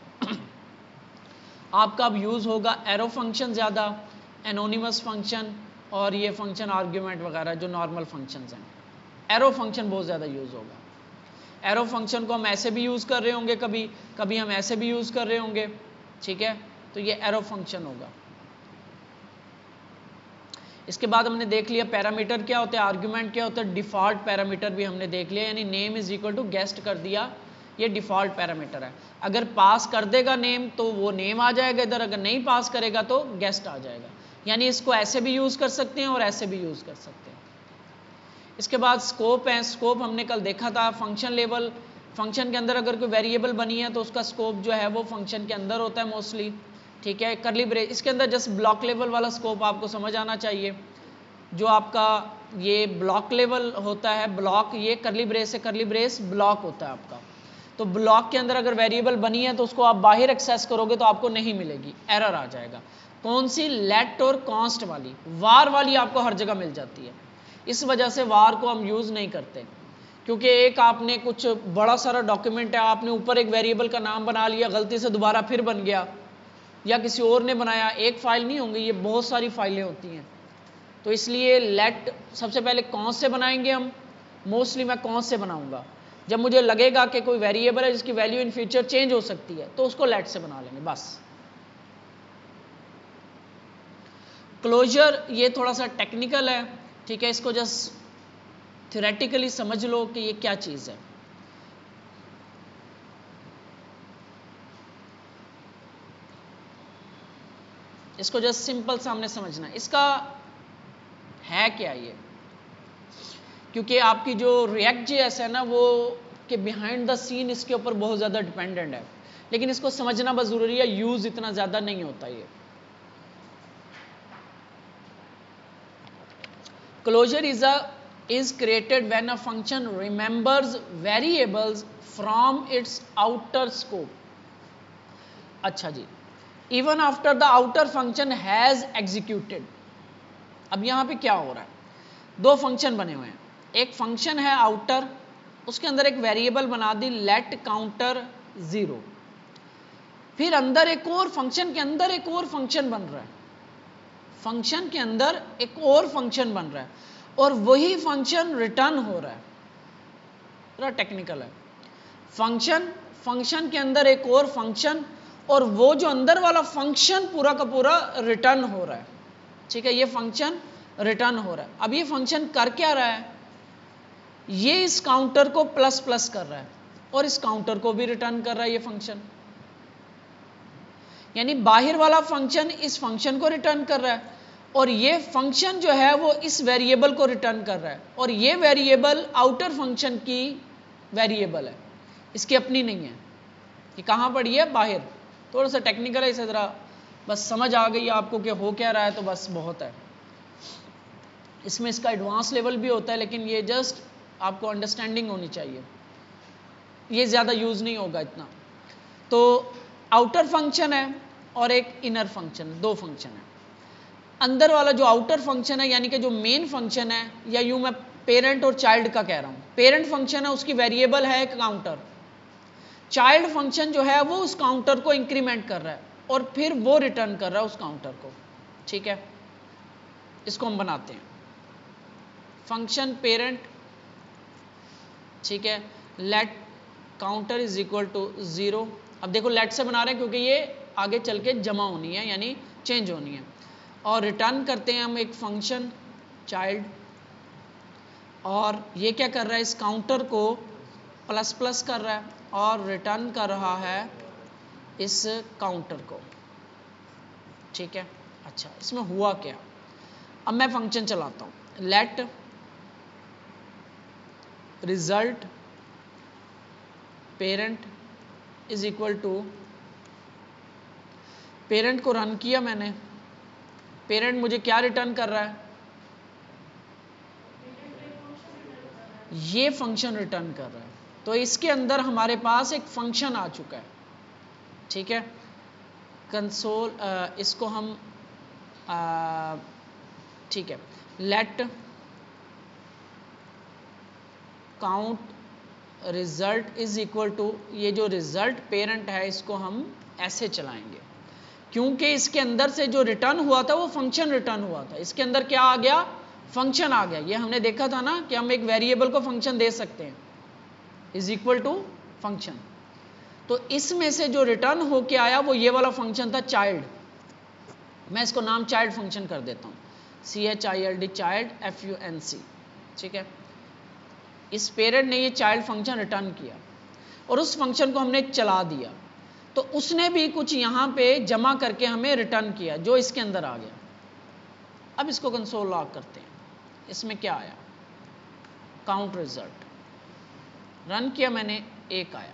आपका अब यूज़ होगा एरो फंक्शन ज़्यादा, एनोनिमस फंक्शन, और ये फंक्शन आर्ग्यूमेंट वगैरह जो नॉर्मल फंक्शंस हैं। एरो फंक्शन बहुत ज़्यादा यूज़ होगा। एरो फंक्शन को हम ऐसे भी यूज़ कर रहे होंगे, कभी कभी हम ऐसे भी यूज़ कर रहे होंगे, ठीक है। तो ये एरो फंक्शन होगा। इसके बाद हमने देख लिया पैरामीटर क्या होता है, आर्ग्यूमेंट क्या होता है, डिफ़ॉल्ट पैरामीटर भी हमने देख लिया, यानी name is equal to guest कर दिया, ये डिफ़ॉल्ट पैरामीटर है। अगर पास कर देगा नेम तो वो नेम आ जाएगा इधर, अगर नहीं पास करेगा तो गेस्ट आ जाएगा। यानी इसको ऐसे भी यूज़ कर सकते हैं और ऐसे भी यूज़ कर सकते हैं। इसके बाद स्कोप है, स्कोप हमने कल देखा था, फंक्शन लेवल, फंक्शन के अंदर अगर कोई वेरिएबल बनी है तो उसका स्कोप जो है वो फंक्शन के अंदर होता है मोस्टली, ठीक है। करली ब्रेस, इसके अंदर जस्ट ब्लॉक लेवल वाला स्कोप आपको समझ आना चाहिए। जो आपका ये ब्लॉक लेवल होता है, ब्लॉक ये करली ब्रेस से करली ब्रेस ब्लॉक होता है आपका। तो ब्लॉक के अंदर अगर वेरिएबल बनी है तो उसको आप बाहर एक्सेस करोगे तो आपको नहीं मिलेगी, एरर आ जाएगा। कौन सी, लेट और कॉन्स्ट वाली, वार वाली आपको हर जगह मिल जाती है। इस वजह से वार को हम यूज़ नहीं करते, क्योंकि एक आपने कुछ बड़ा सारा डॉक्यूमेंट है, आपने ऊपर एक वेरिएबल का नाम बना लिया, गलती से दोबारा फिर बन गया, या किसी और ने बनाया, एक फाइल नहीं होंगी, ये बहुत सारी फाइलें होती हैं। तो इसलिए लेट सबसे पहले कॉन्स्ट से बनाएंगे हम, मोस्टली मैं कॉन्स्ट से बनाऊंगा। जब मुझे लगेगा कि कोई वेरिएबल है जिसकी वैल्यू इन फ्यूचर चेंज हो सकती है तो उसको लेट से बना लेंगे बस। क्लोजर ये थोड़ा सा टेक्निकल है, ठीक है, इसको जस्ट थ्योरेटिकली समझ लो कि ये क्या चीज़ है। इसको जस्ट सिंपल सामने समझना, इसका है क्या ये, क्योंकि आपकी जो रिएक्ट जेएस है ना वो कि बिहाइंड द सीन इसके ऊपर बहुत ज़्यादा डिपेंडेंट है, लेकिन इसको समझना बहुत ज़रूरी है, यूज़ इतना ज़्यादा नहीं होता ये। Closure is created when a function remembers variables from its outer scope. अच्छा जी, even after the outer function has executed। अब यहाँ पे क्या हो रहा है, 2 फंक्शन बने हुए हैं, एक फंक्शन है आउटर, उसके अंदर एक वेरिएबल बना दी लेट काउंटर 0, फिर अंदर एक और फंक्शन के अंदर एक और फंक्शन बन रहा है, फंक्शन के अंदर एक और फंक्शन बन रहा है। और वही फंक्शन रिटर्न हो रहा है। थोड़ा टेक्निकल है। फंक्शन के अंदर एक और फंक्शन, और वो जो अंदर वाला फंक्शन पूरा का पूरा रिटर्न हो रहा है। ठीक है, ये फंक्शन रिटर्न हो रहा है। अब ये फंक्शन कर क्या रहा है, ये इस काउंटर को प्लस प्लस कर रहा है और इस काउंटर को भी रिटर्न कर रहा है ये फंक्शन। यानी बाहर वाला फंक्शन इस फंक्शन को रिटर्न कर रहा है और ये फंक्शन जो है वो इस वेरिएबल को रिटर्न कर रहा है, और ये वेरिएबल आउटर फंक्शन की वेरिएबल है, इसकी अपनी नहीं है। ये कहाँ पड़ी है, बाहर। थोड़ा सा टेक्निकल है, इसे ज़रा बस समझ आ गई आपको कि हो क्या रहा है तो बस बहुत है। इसमें इसका एडवांस लेवल भी होता है, लेकिन ये जस्ट आपको अंडरस्टैंडिंग होनी चाहिए, ये ज़्यादा यूज़ नहीं होगा इतना। तो आउटर फंक्शन है और एक इनर फंक्शन, दो फंक्शन है। अंदर वाला जो आउटर फंक्शन है, यानी कि जो मेन फंक्शन है, या यूं मैं पेरेंट और चाइल्ड का कह रहा हूं। पेरेंट फंक्शन है, उसकी वेरिएबल है एक काउंटर। चाइल्ड फंक्शन जो है वो उस काउंटर को इंक्रीमेंट कर रहा है और फिर वो रिटर्न कर रहा है उस काउंटर को। ठीक है, इसको हम बनाते हैं फंक्शन पेरेंट। ठीक है, let counter is equal to 0। अब देखो लेट से बना रहे हैं क्योंकि ये आगे चल के जमा होनी है, यानी चेंज होनी है। और रिटर्न करते हैं हम एक फंक्शन चाइल्ड, और ये क्या कर रहा है, इस काउंटर को प्लस प्लस कर रहा है और रिटर्न कर रहा है इस काउंटर को। ठीक है, अच्छा इसमें हुआ क्या, अब मैं फंक्शन चलाता हूं। Let result parent is equal to, parent को रन किया मैंने, पेरेंट मुझे क्या रिटर्न कर रहा है, ये फंक्शन रिटर्न कर रहा है। तो इसके अंदर हमारे पास एक फंक्शन आ चुका है। ठीक है, कंसोल, इसको हम ठीक है, let count result is equal to, ये जो रिजल्ट पेरेंट है इसको हम ऐसे चलाएंगे क्योंकि इसके अंदर से जो रिटर्न हुआ था वो फंक्शन रिटर्न हुआ था। इसके अंदर क्या आ गया, फंक्शन आ गया। ये हमने देखा था ना कि हम एक वेरिएबल को फंक्शन दे सकते हैं, इज इक्वल टू फंक्शन। तो इसमें से जो रिटर्न होके आया वो ये वाला फंक्शन था चाइल्ड। मैं इसको नाम चाइल्ड फंक्शन कर देता हूँ, CHILD, चाइल्ड FUNC। ठीक है, इस पेरेंट ने ये चाइल्ड फंक्शन रिटर्न किया और उस फंक्शन को हमने चला दिया, तो उसने भी कुछ यहाँ पे जमा करके हमें रिटर्न किया जो इसके अंदर आ गया। अब इसको कंसोल लॉग करते हैं, इसमें क्या आया, काउंट रिजल्ट, रन किया मैंने, 1 आया।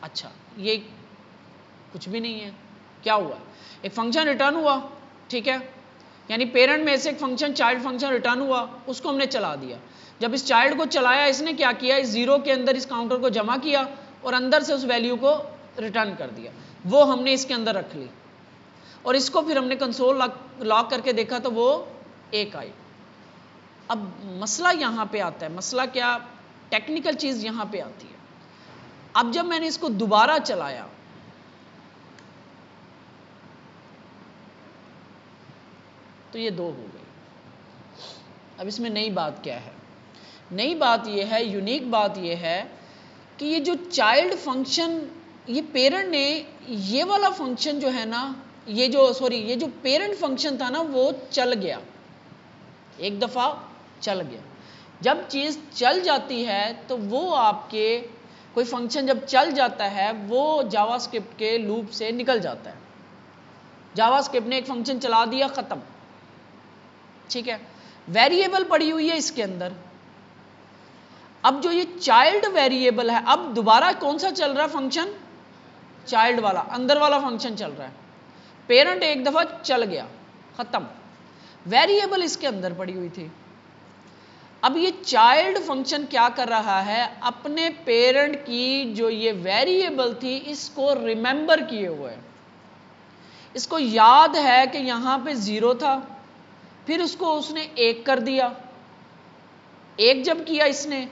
अच्छा ये कुछ भी नहीं है, क्या हुआ, एक फंक्शन रिटर्न हुआ। ठीक है, यानी पेरेंट में से एक फंक्शन चाइल्ड फंक्शन रिटर्न हुआ, उसको हमने चला दिया। जब इस चाइल्ड को चलाया, इसने क्या किया, इस 0 के अंदर इस काउंटर को जमा किया और अंदर से उस वैल्यू को रिटर्न कर दिया, वो हमने इसके अंदर रख ली और इसको फिर हमने कंसोल लॉग करके देखा तो वो 1 आई। अब मसला यहां पे आता है, मसला क्या, टेक्निकल चीज यहां पे आती है। अब जब मैंने इसको दोबारा चलाया तो ये 2 हो गई। अब इसमें नई बात क्या है, नई बात ये है, यूनिक बात ये है कि ये जो चाइल्ड फंक्शन, ये पेरेंट ने ये वाला फंक्शन जो है ना, ये जो पेरेंट फंक्शन था ना वो चल गया, एक दफा चल गया। जब चीज चल जाती है तो वो आपके, कोई फंक्शन जब चल जाता है वो जावास्क्रिप्ट के लूप से निकल जाता है। जावास्क्रिप्ट ने एक फंक्शन चला दिया, खत्म। ठीक है, वेरिएबल पड़ी हुई है इसके अंदर। अब जो ये चाइल्ड वेरिएबल है, अब दोबारा कौन सा चल रहा है फंक्शन, चाइल्ड वाला, अंदर वाला फंक्शन चल रहा है। पेरेंट एक दफा चल गया, खत्म, वेरिएबल इसके अंदर पड़ी हुई थी। अब ये चाइल्ड फंक्शन क्या कर रहा है, अपने पेरेंट की जो ये वेरिएबल थी इसको रिमेंबर किए हुए, इसको याद है कि यहां पे 0 था, फिर उसको उसने 1 कर दिया। 1 जब किया इसने,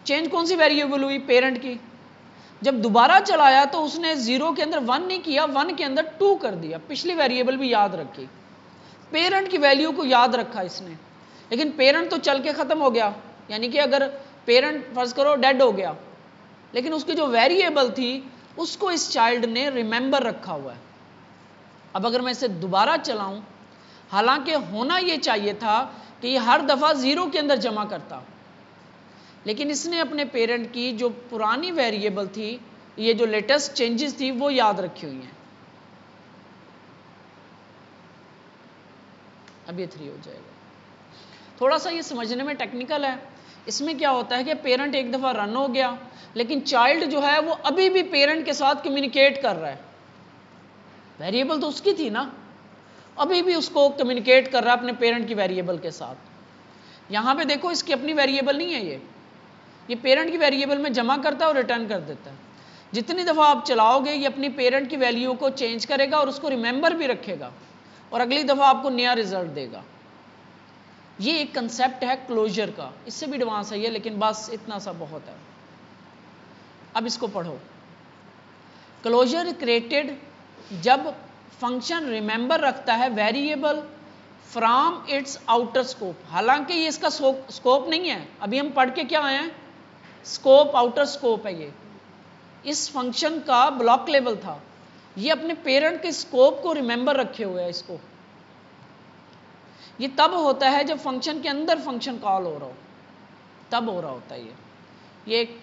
चेंज कौन सी वेरिएबल हुई, पेरेंट की। जब दोबारा चलाया तो उसने 0 के अंदर 1 नहीं किया, 1 के अंदर 2 कर दिया, पिछली वेरिएबल भी याद रखी। पेरेंट की वैल्यू को याद रखा इसने, लेकिन पेरेंट तो चल के ख़त्म हो गया, यानी कि अगर पेरेंट फर्ज करो डेड हो गया, लेकिन उसकी जो वेरिएबल थी उसको इस चाइल्ड ने रिमेंबर रखा हुआ है। अब अगर मैं इसे दोबारा चलाऊं, हालांकि होना ये चाहिए था कि ये हर दफ़ा ज़ीरो के अंदर जमा करता, लेकिन इसने अपने पेरेंट की जो पुरानी वेरिएबल थी, ये जो लेटेस्ट चेंजेस थी, वो याद रखी हुई हैं। अब ये 3 हो जाएगा। थोड़ा सा ये समझने में टेक्निकल है। इसमें क्या होता है कि पेरेंट एक दफ़ा रन हो गया, लेकिन चाइल्ड जो है वो अभी भी पेरेंट के साथ कम्युनिकेट कर रहा है। वेरिएबल तो उसकी थी ना, अभी भी उसको कम्युनिकेट कर रहा है अपने पेरेंट की वेरिएबल के साथ। यहाँ पे देखो इसकी अपनी वेरिएबल नहीं है, ये पेरेंट की वेरिएबल में जमा करता है और रिटर्न कर देता है। जितनी दफ़ा आप चलाओगे ये अपनी पेरेंट की वैल्यू को चेंज करेगा और उसको रिमेंबर भी रखेगा, और अगली दफ़ा आपको नया रिजल्ट देगा। ये एक कंसेप्ट है क्लोजर का, इससे भी एडवांस है ये, लेकिन बस इतना सा बहुत है। अब इसको पढ़ो। क्लोजर क्रिएटेड जब फंक्शन रिमेंबर रखता है variable from its outer scope. हालांकि ये इसका स्कोप नहीं है, अभी हम पढ़ के क्या आए हैं, स्कोप, आउटर स्कोप है ये। इस फंक्शन का ब्लॉक लेवल था, ये अपने पेरेंट के स्कोप को रिमेंबर रखे हुए है इसको। ये तब होता है जब फंक्शन के अंदर फंक्शन कॉल हो रहा हो, तब हो रहा होता है ये एक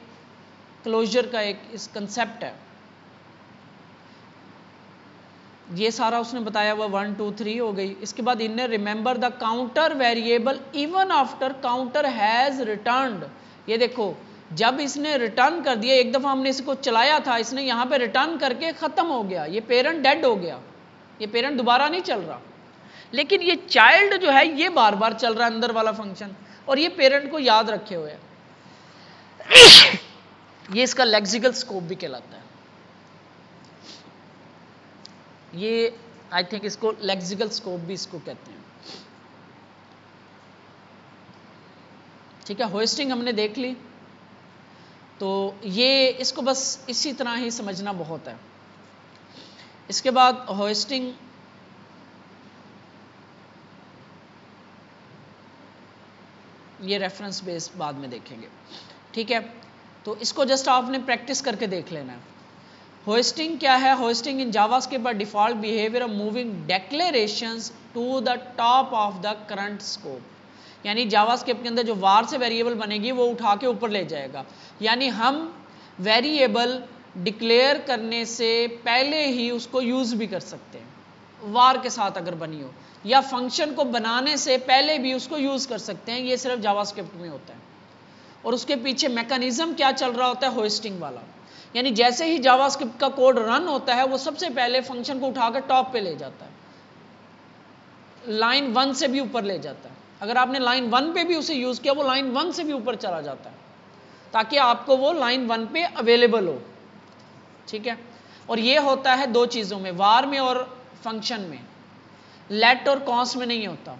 क्लोजर का एक इस कंसेप्ट है। ये सारा उसने बताया हुआ 1 2 3 हो गई। इसके बाद इनने remember the counter variable even after counter has returned. ये देखो जब इसने रिटर्न कर दिया, एक दफ़ा हमने इसको चलाया था, इसने यहाँ पे रिटर्न करके ख़त्म हो गया, ये पेरेंट डेड हो गया, ये पेरेंट दोबारा नहीं चल रहा, लेकिन ये चाइल्ड जो है ये बार बार चल रहा है अंदर वाला फंक्शन, और ये पेरेंट को याद रखे हुए है। ये इसका लेक्सिकल स्कोप भी कहलाता है। ये आई थिंक इसको लेक्सिकल स्कोप भी इसको कहते हैं। ठीक है, होस्टिंग हमने देख ली, तो ये इसको बस इसी तरह ही समझना बहुत है। इसके बाद होस्टिंग ये रेफरेंस बेस बाद में देखेंगे। ठीक है, तो इसको जस्ट आपने प्रैक्टिस करके देख लेना है। होस्टिंग क्या है? Hoisting in JavaScript by default behaviour of moving declarations to the top of the current scope. यानी जावास्क्रिप्ट के अंदर जो वार से वेरिएबल बनेगी वो उठा के ऊपर ले जाएगा। यानी हम वेरिएबल डिक्लेयर करने से पहले ही उसको यूज़ भी कर सकते हैं, वार के साथ अगर बनी हो, या फंक्शन को बनाने से पहले भी उसको यूज़ कर सकते हैं। ये सिर्फ जावास्क्रिप्ट में होता है। और उसके पीछे मैकेनिज्म क्या चल रहा होता है? होस्टिंग वाला। यानी जैसे ही जावास्क्रिप्ट का कोड रन होता है वो सबसे पहले फंक्शन को उठाकर टॉप पे ले जाता है, लाइन 1 से भी ऊपर ले जाता है। अगर आपने लाइन 1 पे भी उसे यूज़ किया वो लाइन 1 से भी ऊपर चला जाता है, ताकि आपको वो लाइन 1 पे अवेलेबल हो। ठीक है, और ये होता है दो चीज़ों में, वार में और फंक्शन में, लेट और कॉन्स्ट में नहीं होता।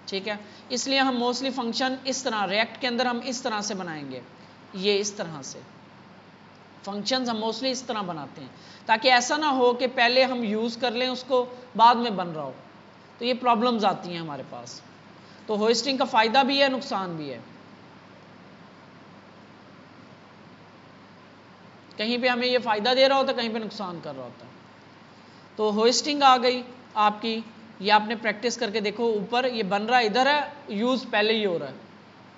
ठीक है, इसलिए हम मोस्टली फंक्शन इस तरह, रिएक्ट के अंदर हम इस तरह से बनाएंगे, ये इस तरह से फंक्शंस हम मोस्टली इस तरह बनाते हैं, ताकि ऐसा ना हो कि पहले हम यूज़ कर लें उसको, बाद में बन रहा हो, तो ये प्रॉब्लम्स आती हैं हमारे पास। तो होस्टिंग का फ़ायदा भी है, नुकसान भी है। कहीं पे हमें ये फ़ायदा दे रहा होता है, कहीं पे नुकसान कर रहा होता है। तो होस्टिंग आ गई आपकी, ये आपने प्रैक्टिस करके देखो, ऊपर ये बन रहा है, इधर है, यूज़ पहले ही हो रहा है,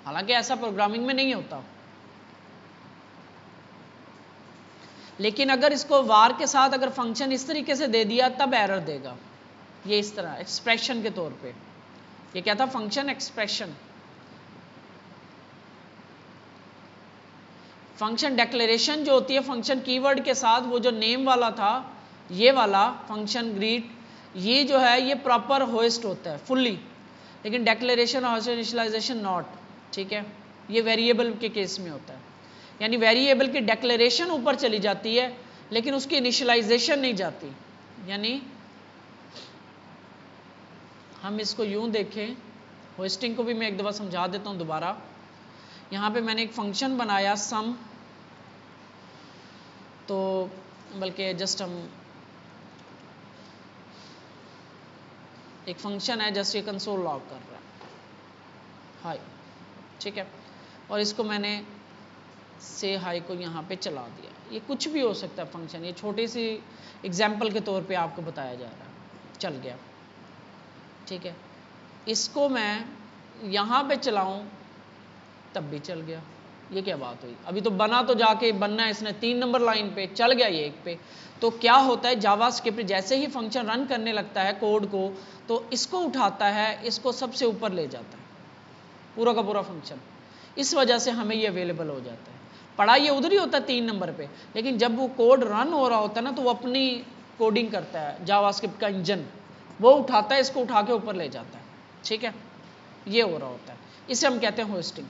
हालांकि ऐसा प्रोग्रामिंग में नहीं होता। लेकिन अगर इसको वार के साथ अगर फंक्शन इस तरीके से दे दिया तब एरर देगा, ये इस तरह एक्सप्रेशन के तौर पे। ये क्या था? Function expression. फंक्शन डिक्लेरेशन जो होती है फंक्शन कीवर्ड के साथ, वो जो नेम वाला था, ये वाला फंक्शन ग्रीट, ये जो है ये प्रॉपर होस्ट होता है फुल्ली, लेकिन डिक्लेरेशन और इनिशियलाइजेशन नॉट। ठीक है, ये वेरिएबल के केस में होता है, यानी वेरिएबल की डिक्लेरेशन ऊपर चली जाती है लेकिन उसकी इनिशियलाइजेशन नहीं जाती। यानी हम इसको यूं देखें, होस्टिंग को भी मैं एक दफ़ा समझा देता हूं दोबारा। यहाँ पे मैंने एक फंक्शन बनाया सम, तो बल्कि जस्ट हम एक फंक्शन है, जस्ट ये कंसोल लॉग कर रहा है हाई, ठीक है, और इसको मैंने से हाई को यहाँ पे चला दिया। ये कुछ भी हो सकता है फंक्शन, ये छोटी सी एग्जाम्पल के तौर पे आपको बताया जा रहा है, चल गया, ठीक है। इसको मैं यहाँ पे चलाऊं तब भी चल गया, ये क्या बात हुई? अभी तो बना तो जाके बनना है इसने 3 नंबर लाइन पे, चल गया ये 1 पे। तो क्या होता है, जावास्क्रिप्ट जैसे ही फंक्शन रन करने लगता है कोड को, तो इसको उठाता है, इसको सबसे ऊपर ले जाता है, पूरा का पूरा फंक्शन। इस वजह से हमें ये अवेलेबल हो जाता है। पढ़ा ये उधर ही होता है 3 नंबर पे, लेकिन जब वो कोड रन हो रहा होता है ना, तो वो अपनी कोडिंग करता है, जावास्क्रिप्ट का इंजन वो उठाता है, इसको उठा के ऊपर ले जाता है, ठीक है, ये हो रहा होता है, इसे हम कहते हैं होस्टिंग।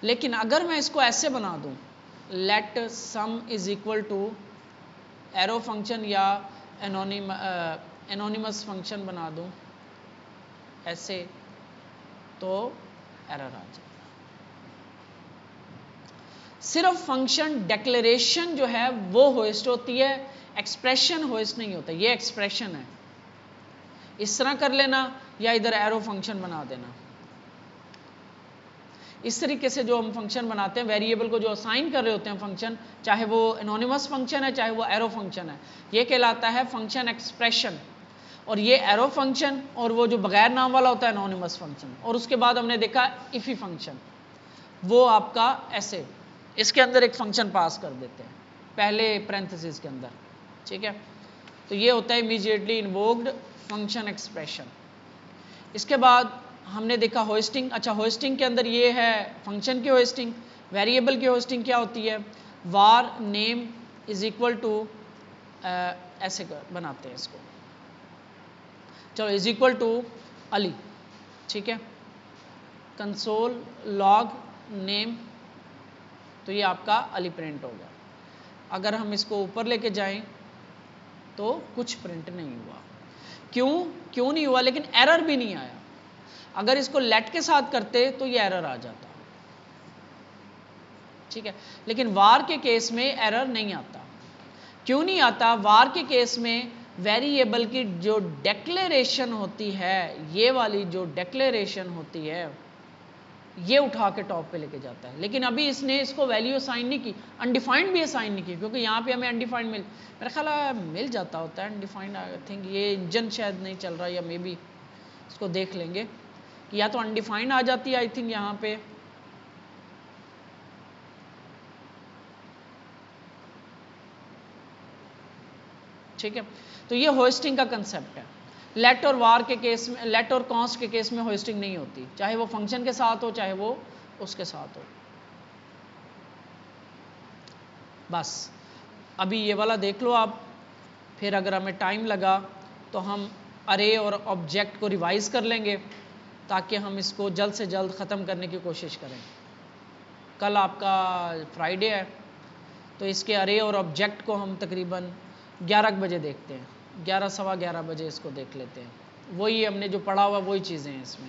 लेकिन अगर मैं इसको ऐसे बना दूं, let sum is equal to arrow function या एनोनिमस फंक्शन बना दूं ऐसे, तो एरर आ जाए। सिर्फ फंक्शन डेक्लेरेशन जो है वो होस्ट होती है, एक्सप्रेशन होस्ट नहीं होता। ये एक्सप्रेशन है, इस तरह कर लेना या इधर एरो फंक्शन बना देना। इस तरीके से जो हम फंक्शन बनाते हैं, वेरिएबल को जो असाइन कर रहे होते हैं फंक्शन, चाहे वो एनोनिमस फंक्शन है चाहे वो एरो फंक्शन है, ये कहलाता है फंक्शन एक्सप्रेशन। और ये एरो फंक्शन और वो जो बगैर नाम वाला होता है एनोनिमस फंक्शन। और उसके बाद हमने देखा इफी फंक्शन, वो आपका ऐसे इसके अंदर एक फंक्शन पास कर देते हैं पहले पैरेंथेसिस के अंदर, ठीक है। तो ये होता है इमीडिएटली इन्वोक्ड फंक्शन एक्सप्रेशन। इसके बाद हमने देखा होस्टिंग। अच्छा, होस्टिंग के अंदर ये है फंक्शन की होस्टिंग। वेरिएबल की होस्टिंग क्या होती है, वार नेम इज इक्वल टू ऐसे बनाते हैं इसको, चलो इज इक्वल टू अली, ठीक है, कंसोल लॉग नेम, तो ये आपका अली प्रिंट हो गया। अगर हम इसको ऊपर लेके जाएं तो कुछ प्रिंट नहीं हुआ। क्यों नहीं हुआ? लेकिन एरर भी नहीं आया। अगर इसको लेट के साथ करते तो ये एरर आ जाता, ठीक है। लेकिन वार के केस में एरर नहीं आता। क्यों नहीं आता? वार के केस में वेरिएबल की जो डेक्लेरेशन होती है, ये वाली जो डेक्लेरेशन होती है, ये उठा के टॉप पे लेके जाता है। लेकिन अभी इसने इसको वैल्यू असाइन नहीं की, अनडिफाइंड भी असाइन नहीं की, क्योंकि यहाँ पे हमें अनडिफाइंड मेरा ख्याल मिल जाता होता है अनडिफाइंड। आई थिंक ये इंजन शायद नहीं चल रहा, या मे बी इसको देख लेंगे कि या तो अनडिफाइंड आ जाती है आई थिंक यहाँ पे, ठीक है। तो ये होस्टिंग का कंसेप्ट है। लेट और वार के केस में, लेट और कॉन्स्ट के केस में होस्टिंग नहीं होती, चाहे वो फंक्शन के साथ हो चाहे वो उसके साथ हो। बस अभी ये वाला देख लो आप, फिर अगर हमें टाइम लगा तो हम अरे और ऑब्जेक्ट को रिवाइज कर लेंगे, ताकि हम इसको जल्द से जल्द ख़त्म करने की कोशिश करें। कल आपका फ्राइडे है, तो इसके अरे और ऑब्जेक्ट को हम तकरीबन 11 बजे देखते हैं, 11 सवा 11 बजे इसको देख लेते हैं। वही हमने जो पढ़ा हुआ वही चीज़ें हैं इसमें।